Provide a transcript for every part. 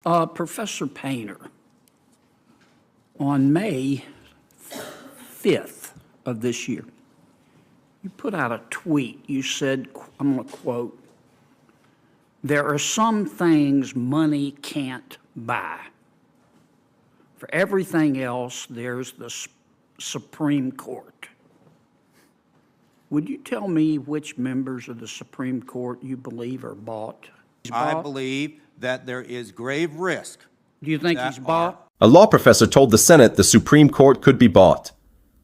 Professor Painter, on May 5th of this year, you put out a tweet. You said, I'm going to quote, "There are some things money can't buy. For everything else, there's the Supreme Court." Would you tell me which members of the Supreme Court you believe are bought? I believe that there is grave risk. Do you think he's bought? A law professor told the Senate the Supreme Court could be bought.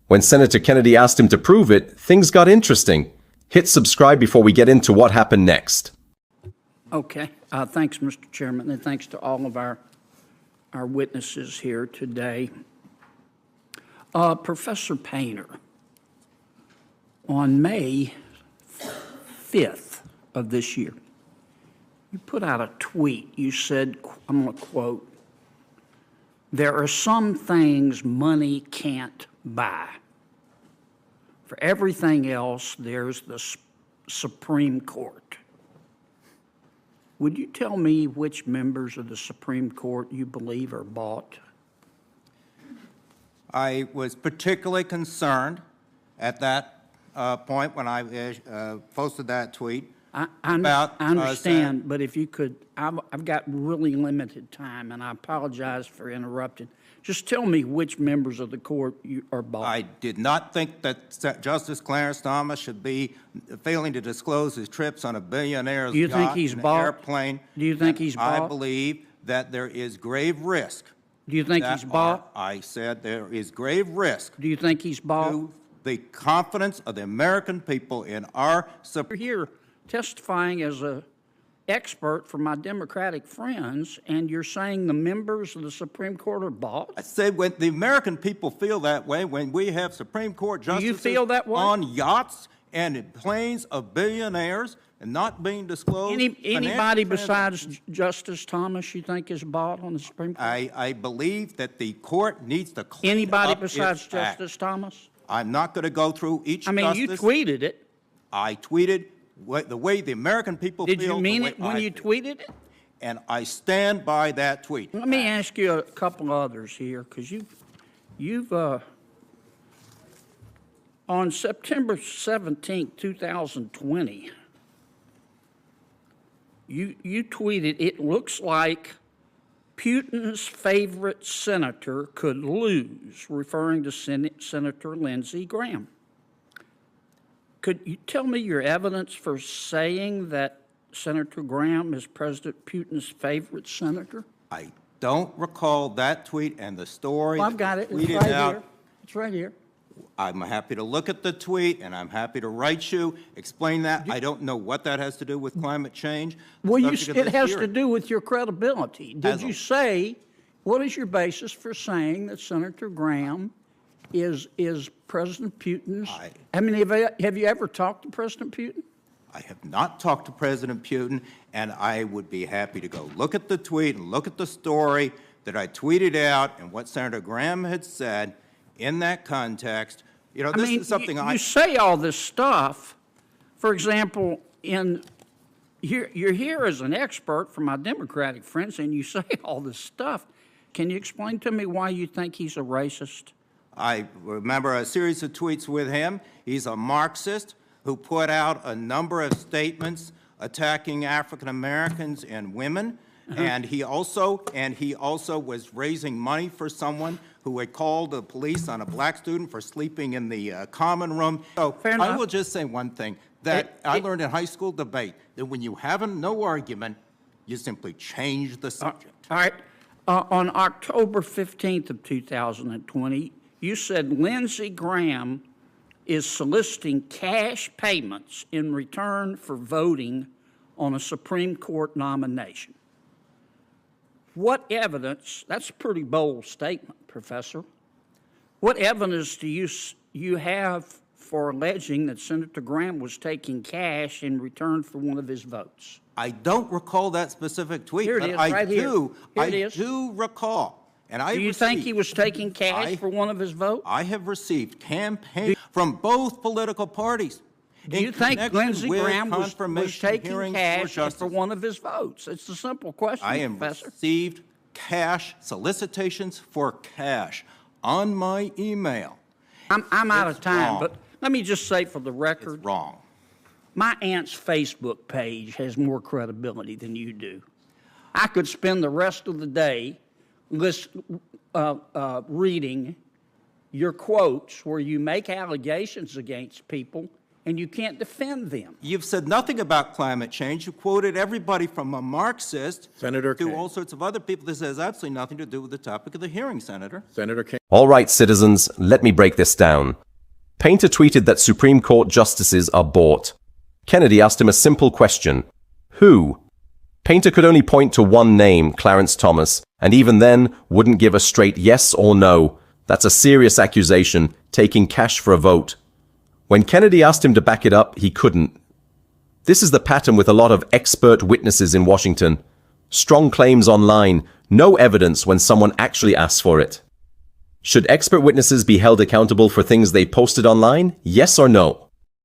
When Senator Kennedy asked him to prove it, things got interesting. Hit subscribe before we get into what happened next. Okay. Thanks, Mr. Chairman, and thanks to all of our witnesses here today. Professor Painter, on May 5th of this year, you put out a tweet. You said, I'm going to quote, "There are some things money can't buy. For everything else, there's the Supreme Court." Would you tell me which members of the Supreme Court you believe are bought? I was particularly concerned at that point when I posted that tweet. I understand, but if you could, I've got really limited time, and I apologize for interrupting. Just tell me which members of the court you are bought. I did not think that Justice Clarence Thomas should be failing to disclose his trips on a billionaire's Do you think yacht he's and bought? airplane. Do you think he's bought? I believe that there is grave risk. Do you think he's bought? I said there is grave risk Do you think he's bought? to the confidence of the American people in our You're here testifying as an expert for my Democratic friends, and you're saying the members of the Supreme Court are bought? I said when the American people feel that way, when we have Supreme Court justices feel that way? on yachts and in planes of billionaires and not being disclosed. Anybody besides Justice Thomas you think is bought on the Supreme Court? I believe that the court needs to clean Anybody up besides its act. Justice Thomas? I'm not going to go through each I mean, justice. you tweeted it. I tweeted the way the American people feel. Did you mean it when you tweeted it? And I stand by that tweet. Let me ask you a couple others here, because you've on September 17, 2020, you tweeted, "It looks like Putin's favorite senator could lose," referring to Senator Lindsey Graham. Could you tell me your evidence for saying that Senator Graham is President Putin's favorite senator? I don't recall that tweet and the story. Well, I've got it. It's tweeted right out. here. It's right here. I'm happy to look at the tweet, and I'm happy to write you, explain that. I don't know what that has to do with climate change. Well, it has to do with your credibility. Did As you a- say, what is your basis for saying that Senator Graham is President Putin's? I mean, have you ever talked to President Putin? I have not talked to President Putin, and I would be happy to go look at the tweet and look at the story that I tweeted out and what Senator Graham had said in that context. You know, this is something you say all this stuff. For example, you're here as an expert for my Democratic friends, and you say all this stuff. Can you explain to me why you think he's a racist? I remember a series of tweets with him. He's a Marxist who put out a number of statements attacking African Americans and women. And he also was raising money for someone who had called the police on a black student for sleeping in the common room. So I will just say one thing that I learned in high school debate, that when you have no argument, you simply change the subject. All right. On October 15th of 2020, you said Lindsey Graham is soliciting cash payments in return for voting on a Supreme Court nomination. What evidence, that's a pretty bold statement, Professor. What evidence do you have for alleging that Senator Graham was taking cash in return for one of his votes? I don't recall that specific tweet, Here it but is, I right here. do. Here it I is. do recall. And Do you think he was taking cash for one of his votes? I have received campaign from both political parties. Do you think Lindsey Graham was taking cash for one of his votes? It's a simple question, I have Professor. received cash, solicitations for cash on my email. I'm out of It's time, wrong. but let me just say for the It's record, wrong. my aunt's Facebook page has more credibility than you do. I could spend the rest of the day reading your quotes where you make allegations against people and you can't defend them. You've said nothing about climate change. You quoted everybody from a Marxist Senator to King. all sorts of other people. This has absolutely nothing to do with the topic of the hearing, Senator. Senator King. All right, citizens, let me break this down. Painter tweeted that Supreme Court justices are bought. Kennedy asked him a simple question. Who? Painter could only point to one name, Clarence Thomas, and even then wouldn't give a straight yes or no. That's a serious accusation, taking cash for a vote. When Kennedy asked him to back it up, he couldn't. This is the pattern with a lot of expert witnesses in Washington. Strong claims online, no evidence when someone actually asks for it. Should expert witnesses be held accountable for things they posted online? Yes or no?